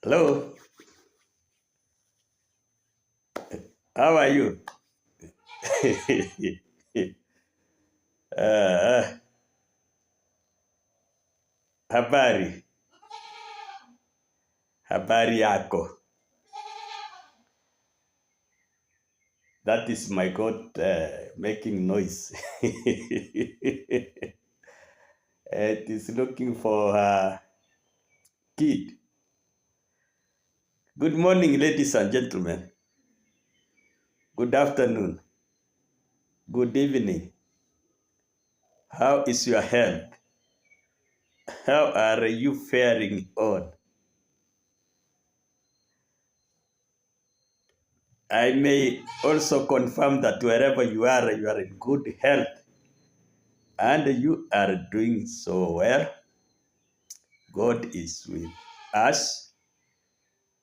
Hello, how are you? uh, habari, habari yako. That is my goat making noise. It is looking for a kid. Good morning, ladies and gentlemen. Good afternoon. Good evening. How is your health? How are you faring on? I may also confirm that wherever you are in good health and you are doing so well. God is with us.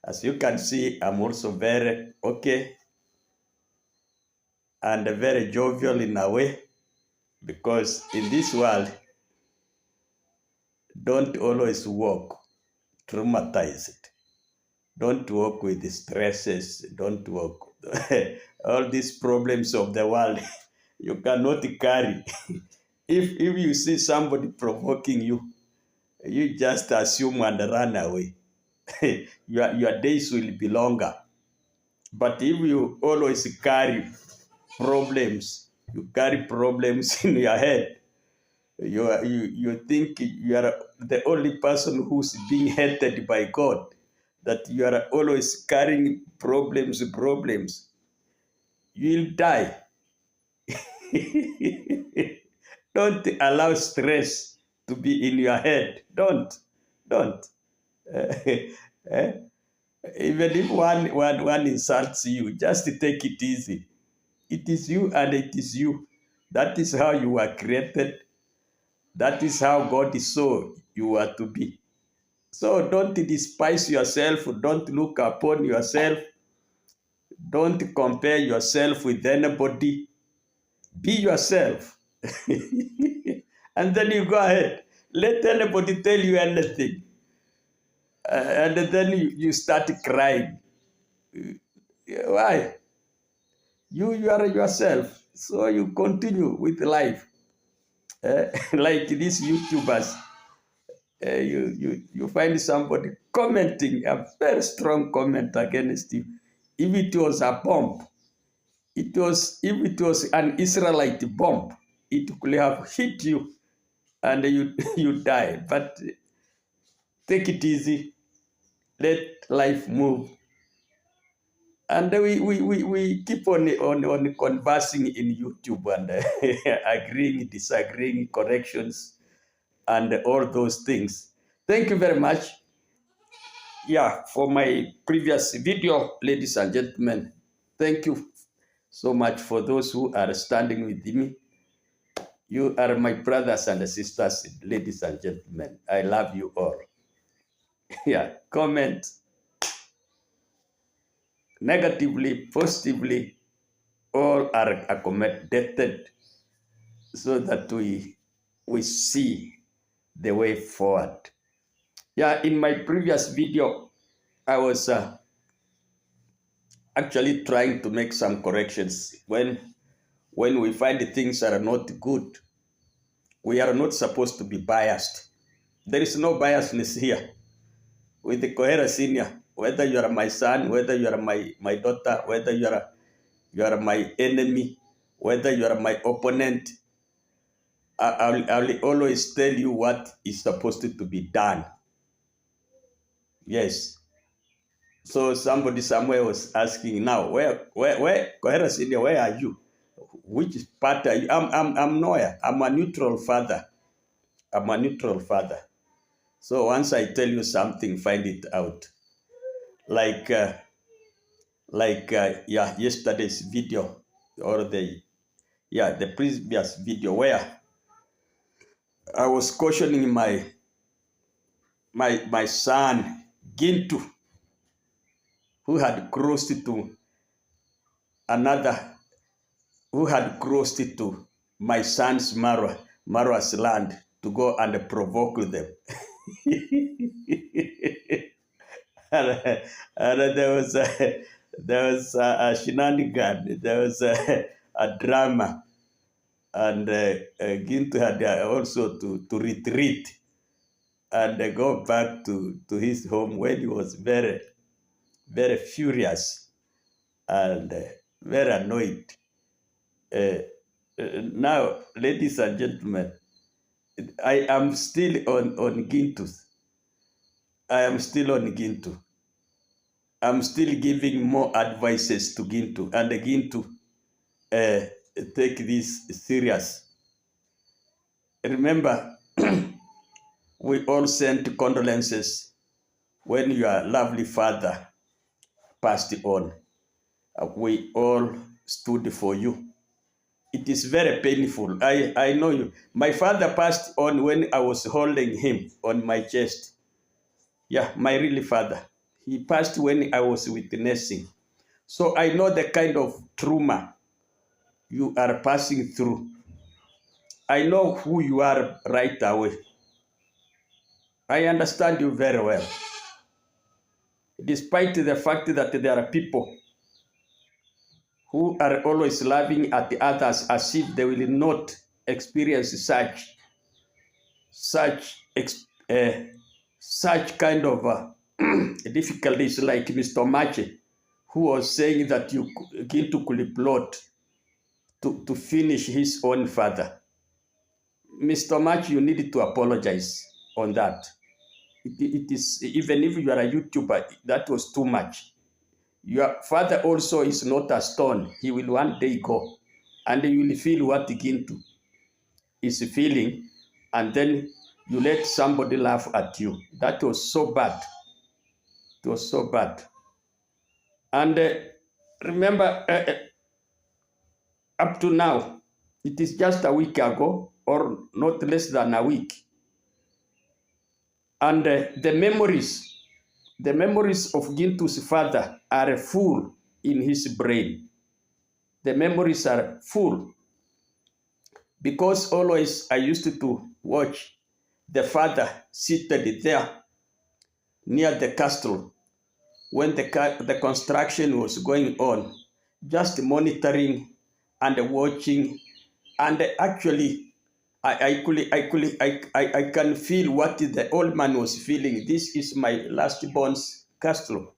As you can see, I'm also very okay and very jovial in a way, because in this world, don't always walk traumatized. Don't walk with the stresses. Don't walk all these problems of the world. You cannot carry. If you see somebody provoking you, you just assume and run away. your days will be longer. But if you always carry problems, you carry problems in your head, you think you are the only person who's being hated by God, that you are always carrying problems, you'll die. Don't allow stress to be in your head. Don't. Eh? Even if one insults you, just take it easy. It is you and it is you. That is how you were created. That is how God saw you are to be. So don't despise yourself. Don't look upon yourself. Don't compare yourself with anybody. Be yourself. And then you go ahead. Let anybody tell you anything. And then you start crying. Why? You are yourself. So you continue with life. Like these YouTubers. You find somebody commenting a very strong comment against you. If it was a bomb, if it was an Israelite bomb, it could have hit you and you die. But take it easy, let life move. And we keep on conversing in YouTube and agreeing, disagreeing, corrections, and all those things. Thank you very much. Yeah, for my previous video, ladies and gentlemen, thank you so much for those who are standing with me. You are my brothers and sisters, ladies and gentlemen. I love you all. Yeah, comment negatively, positively, all are accommodated so that we see the way forward. Yeah, in my previous video, I was actually trying to make some corrections. When we find things are not good, we are not supposed to be biased. There is no biasness here. With the Kohera Senior, whether you are my son, whether you are my daughter, whether you are my enemy, whether you are my opponent, I'll always tell you what is supposed to be done. Yes. So somebody somewhere was asking now, where Kohera Senior, where are you? Which part are you? I'm nowhere. I'm a neutral father. I'm a neutral father. So once I tell you something, find it out. Like yesterday's video, or the previous video, where I was cautioning my son Gintu, who had crossed to my son's Marwa's land to go and provoke them. and there was a shenanigan, there was a drama, and Gintu had also to retreat and go back to his home when he was very, very furious and very annoyed. Now, ladies and gentlemen, I am still on Gintu. I am still on Gintu. I'm still giving more advices to Gintu, and Gintu take this serious. Remember, we all sent condolences when your lovely father passed on. We all stood for you. It is very painful. I know you. My father passed on when I was holding him on my chest. Yeah, my really father. He passed when I was witnessing. So I know the kind of trauma you are passing through. I know who you are right away. I understand you very well. Despite the fact that there are people who are always laughing at the others as if they will not experience such kind of difficulties, like Mr. Mache, who was saying that you Gintu could plot to finish his own father. Mr. Mache, you need to apologize on that. It is, even if you are a YouTuber, that was too much. Your father also is not a stone. He will one day go, and you will feel what Gintu is feeling, and then you let somebody laugh at you. That was so bad. It was so bad. And remember, up to now, it is just a week ago, or not less than a week. And the memories of Gintu's father are full in his brain. The memories are full. Because always I used to watch the father seated there near the castle when the construction was going on, just monitoring and watching, and actually I can feel what the old man was feeling. This is my last born's castle.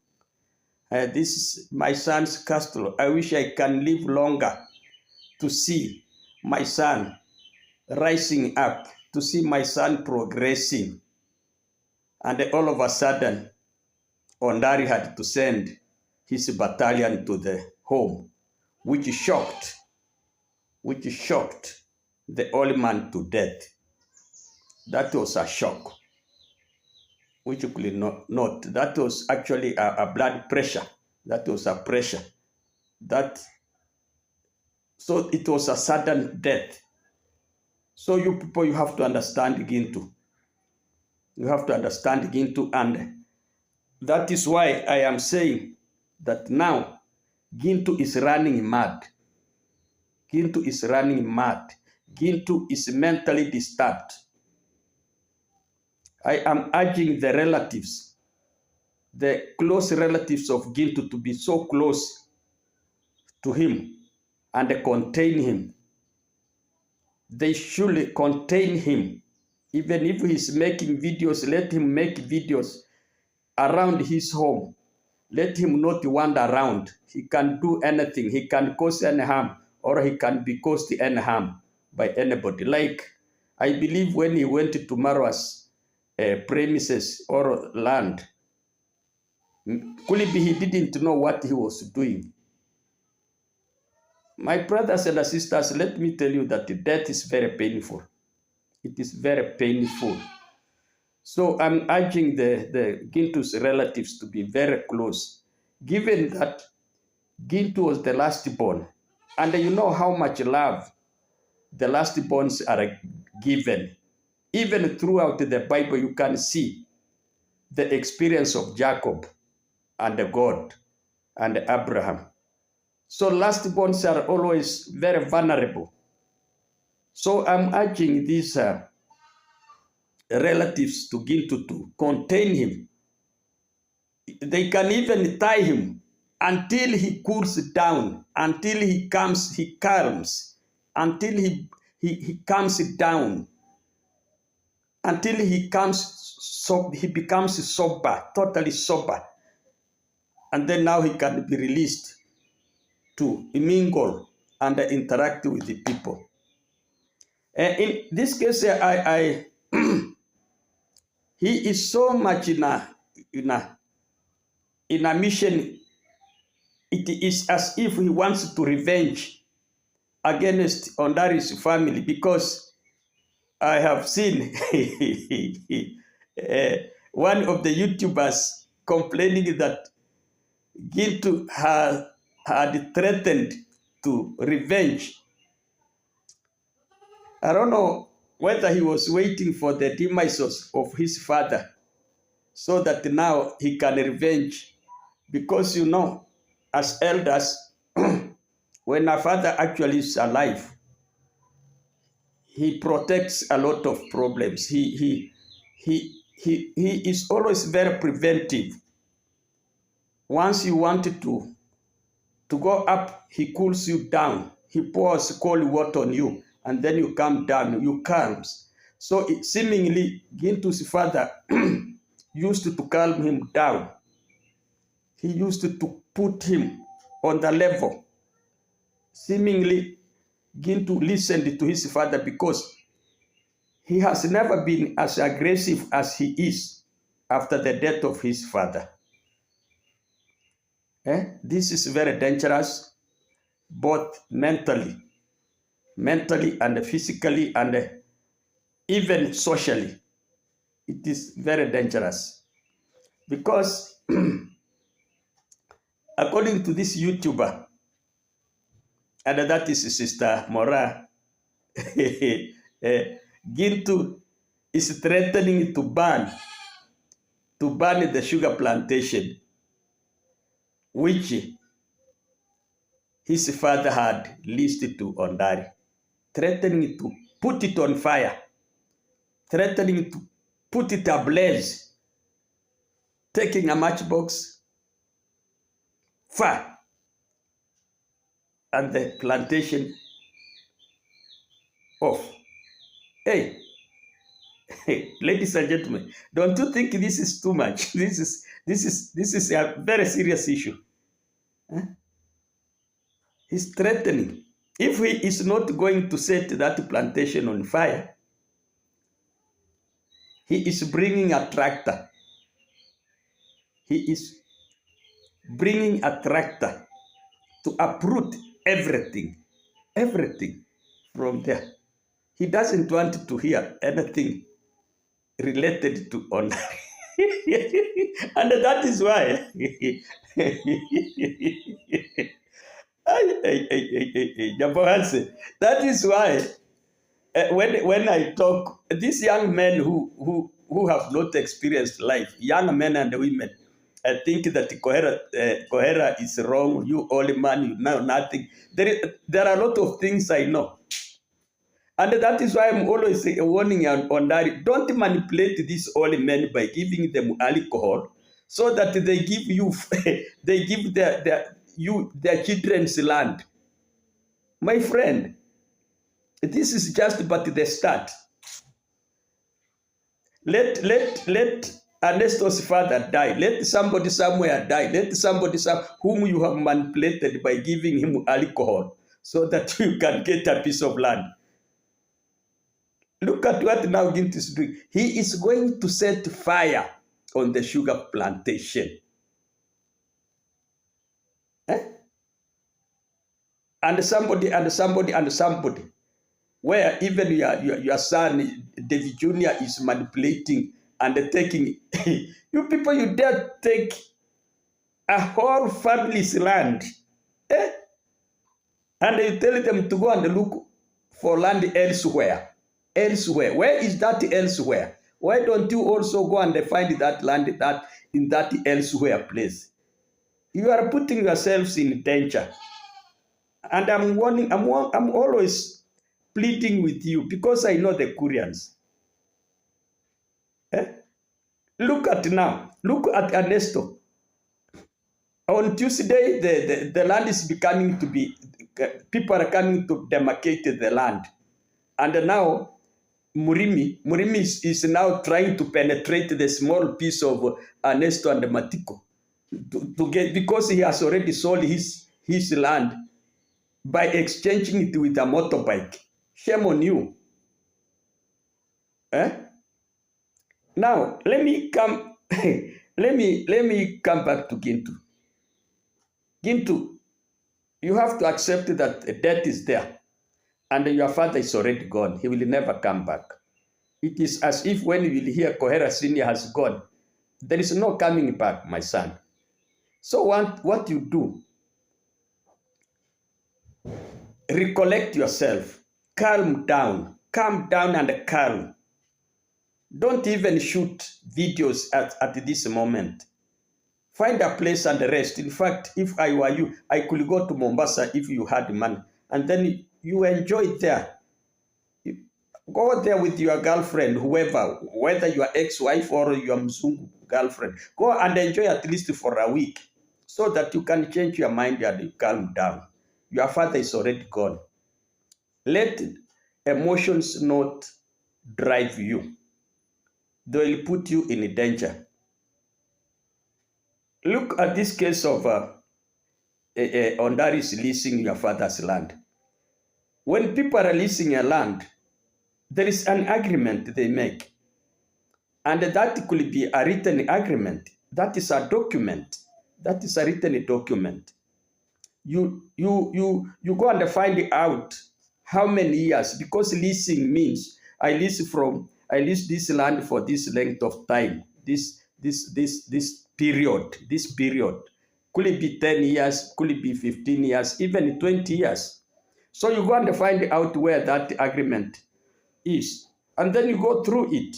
This is my son's castle. I wish I can live longer to see my son rising up, to see my son progressing. And all of a sudden, Ondari had to send his battalion to the home, which shocked the old man to death. That was a shock, which you could not. That was actually a blood pressure. That was a pressure. So it was a sudden death. So you people, you have to understand Gintu. You have to understand Gintu, and that is why I am saying that now Gintu is running mad. Gintu is running mad. Gintu is mentally disturbed. I am urging the relatives, the close relatives of Gintu, to be so close to him and contain him. They should contain him. Even if he's making videos, let him make videos around his home. Let him not wander around. He can do anything. He can cause any harm, or he can be caused any harm by anybody. Like, I believe when he went to Marwa's premises or land, could it be he didn't know what he was doing? My brothers and sisters, let me tell you that death is very painful. It is very painful. So I'm urging the Gintu's relatives to be very close, given that Gintu was the last born. And you know how much love the last borns are given. Even throughout the Bible, you can see the experience of Jacob and God and Abraham. So last borns are always very vulnerable. So I'm urging these relatives to Gintu to contain him. They can even tie him until he cools down, until he calms, until he calms down, until he becomes sober, totally sober. And then now he can be released to mingle and interact with the people. In this case, he is so much in a mission. It is as if he wants to revenge against Ondari's family, because I have seen one of the YouTubers complaining that Gintu had threatened to revenge. I don't know whether he was waiting for the demise of his father so that now he can revenge. Because you know, as elders, when our father actually is alive, he protects a lot of problems. He is always very preventive. Once you wanted to go up, he cools you down. He pours cold water on you, and then you come down, you calms. So seemingly, Gintu's father used to calm him down. He used to put him on the level. Seemingly, Gintu listened to his father because he has never been as aggressive as he is after the death of his father. This is very dangerous, both mentally and physically, and even socially. It is very dangerous because according to this YouTuber, and that is Sister Mora, Gintu is threatening to ban the sugar plantation, which his father had leased to Ondari, threatening to put it on fire, threatening to put it ablaze, taking a matchbox, fire, and the plantation off. Hey, ladies and gentlemen, don't you think this is too much? This is a very serious issue. He's threatening. If he is not going to set that plantation on fire, he is bringing a tractor. He is bringing a tractor to uproot everything from there. He doesn't want to hear anything related to honor. And that is why that is why when I talk, these young men who have not experienced life, young men and women, I think that Kohera is wrong. You old man, you know nothing. There are a lot of things I know. And that is why I'm always warning on that. Don't manipulate these old men by giving them alcohol so that they give you, they give their children's land. My friend, this is just but the start. Let Ernesto's father die. Let somebody somewhere die. Let somebody whom you have manipulated by giving him alcohol so that you can get a piece of land. Look at what now Gintu is doing. He is going to set fire on the sugar plantation. And somebody, where even your son, David Jr., is manipulating and taking. You people, you dare take a whole family's land. And you tell them to go and look for land elsewhere. Where is that elsewhere? Why don't you also go and find that land in that elsewhere place? You are putting yourselves in danger. And I'm warning, I'm always pleading with you because I know the Koreans. Look at now. Look at Ernesto. On Tuesday, the land is becoming to be, people are coming to demarcate the land. And now, Murimi is now trying to penetrate the small piece of Ernesto and Matiko to get, because he has already sold his land by exchanging it with a motorbike. Shame on you. Now, let me come let me come back to Gintu. Gintu, you have to accept that death is there, and your father is already gone. He will never come back. It is as if when you will hear Kohera Senior has gone, there is no coming back, my son. So what you do, recollect yourself, calm down and calm. Don't even shoot videos at this moment. Find a place and rest. In fact, if I were you, I could go to Mombasa if you had money. And then you enjoy it there. Go there with your girlfriend, whoever, whether your ex-wife or your Mzungu girlfriend. Go and enjoy at least for a week so that you can change your mind and you calm down. Your father is already gone. Let emotions not drive you. They will put you in danger. Look at this case of Ondaris leasing your father's land. When people are leasing a land, there is an agreement they make. And that could be a written agreement. That is a document. That is a written document. You go and find out how many years, because leasing means I lease this land for this length of time, this period. Could it be 10 years? Could it be 15 years? Even 20 years? So you go and find out where that agreement is. And then you go through it.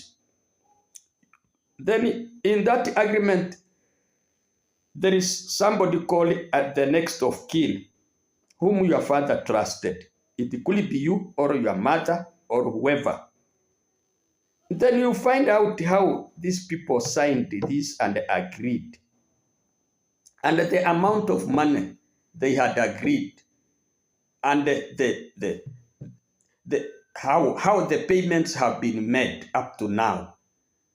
Then in that agreement, there is somebody called the next of kin, whom your father trusted. It could be you or your mother or whoever. Then you find out how these people signed this and agreed. And the amount of money they had agreed. And how the payments have been made up to now.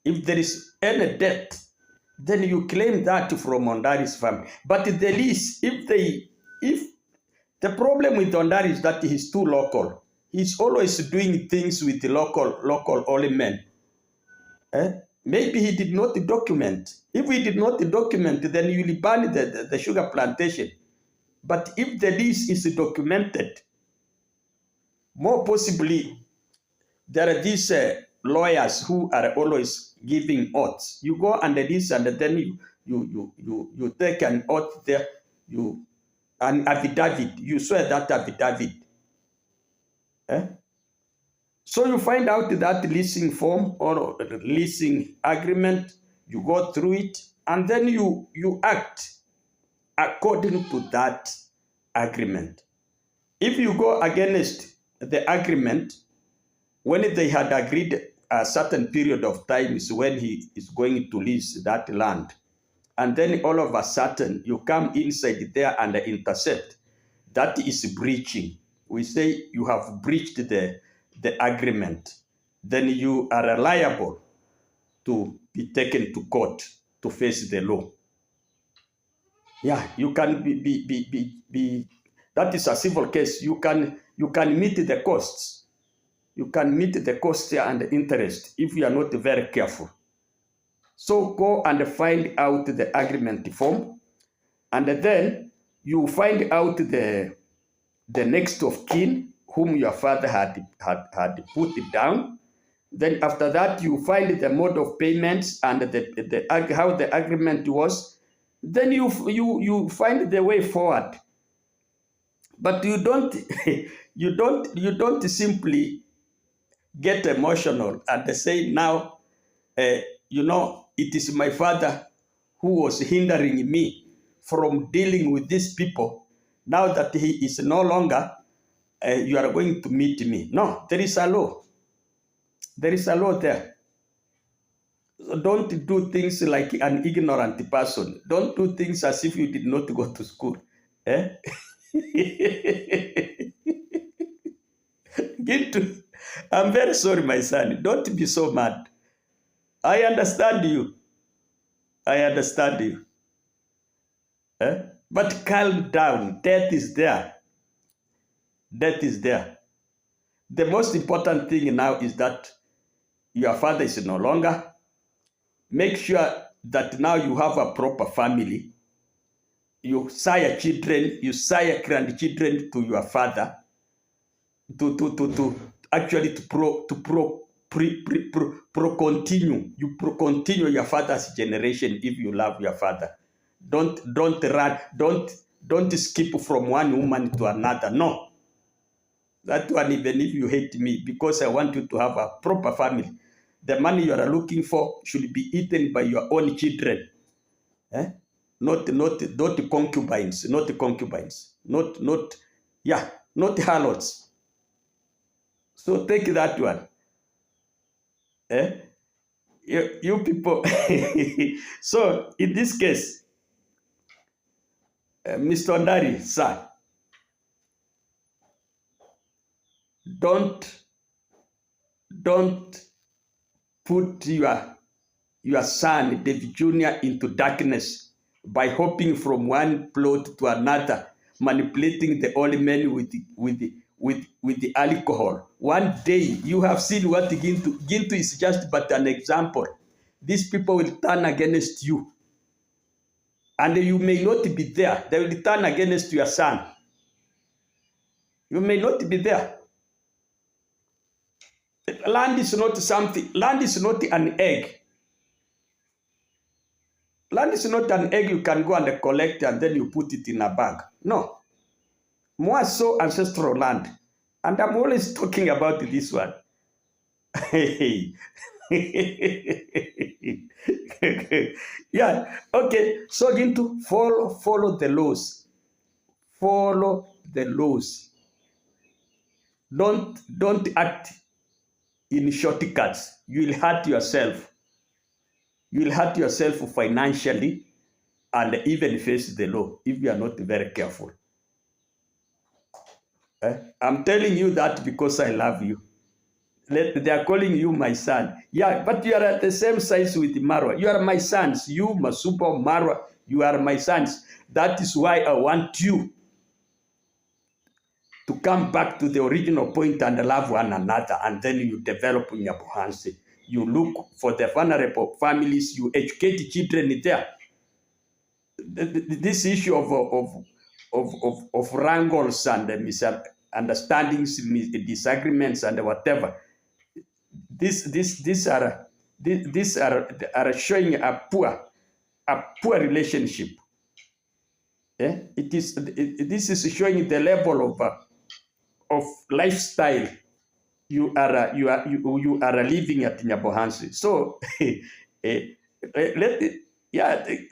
If there is any debt, then you claim that from Ondari's family. But the lease, if the problem with Ondari is that he's too local. He's always doing things with the local only men. Maybe he did not document. If he did not document, then you will ban the sugar plantation. But if the lease is documented, more possibly, there are these lawyers who are always giving oaths. You go under this, and then you take an oath there. An affidavit. You swear that affidavit. So you find out that leasing form or leasing agreement. You go through it, and then you act according to that agreement. If you go against the agreement, when they had agreed a certain period of time is when he is going to lease that land, and then all of a sudden you come inside there and intercept, that is breaching. We say you have breached the agreement. Then you are liable to be taken to court to face the law. Yeah, you can be that is a civil case. You can meet the costs. You can meet the cost and the interest if you are not very careful. So go and find out the agreement form, and then you find out the next of kin whom your father had put it down. Then after that, you find the mode of payments and how the agreement was. Then you find the way forward. But you don't you don't simply get emotional and say now, it is my father who was hindering me from dealing with these people. Now that he is no longer, you are going to meet me. No, there is a law. There is a law there. So don't do things like an ignorant person. Don't do things as if you did not go to school. Eh? Gintu, I'm very sorry, my son. Don't be so mad. I understand you. I understand you. Eh? But calm down. Death is there. Death is there. The most important thing now is that your father is no longer. Make sure that now you have a proper family. You sire children, you sire grandchildren to your father to actually pro continue. You pro continue your father's generation if you love your father. Don't run, don't skip from one woman to another. No. That one, even if you hate me, because I want you to have a proper family. The money you are looking for should be eaten by your own children. Eh? Not concubines, not concubines, not harlots. So take that one. Eh? You people. So in this case, Mr. Ondari, sir, don't put your son, David Jr., into darkness by hopping from one plot to another, manipulating the old men with the alcohol. One day, you have seen what Gintu is just but an example. These people will turn against you. And you may not be there. They will turn against your son. You may not be there. Land is not something. Land is not an egg. Land is not an egg you can go and collect and then you put it in a bag. No. More so ancestral land. And I'm always talking about this one. Yeah. Okay. So Gintu, follow the laws. Follow the laws. Don't act in shortcuts. You will hurt yourself. You will hurt yourself financially and even face the law if you are not very careful. I'm telling you that because I love you. They are calling you my son. Yeah, but you are at the same size with Marwa. You are my sons. You, Masupa, Marwa, you are my sons. That is why I want you to come back to the original point and love one another, and then you develop in your Nyabohansi. You look for the vulnerable families, you educate children there. This issue of wrangles and misunderstandings, disagreements, and whatever, these are showing a poor relationship. This is showing the level of lifestyle you are living at Nyabohansi. So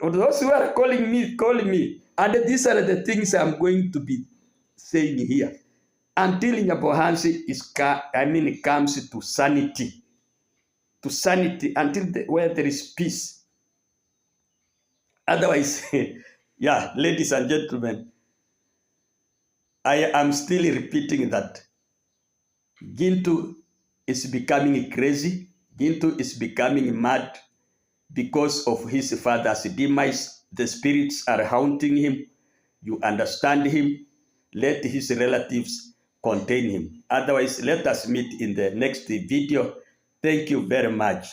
those who are calling me, and these are the things I'm going to be saying here until Nyabohansi comes to sanity, until where there is peace. Otherwise, yeah, ladies and gentlemen, I am still repeating that Gintu is becoming crazy. Gintu is becoming mad because of his father's demise. The spirits are haunting him. You understand him. Let his relatives contain him. Otherwise, let us meet in the next video. Thank you very much.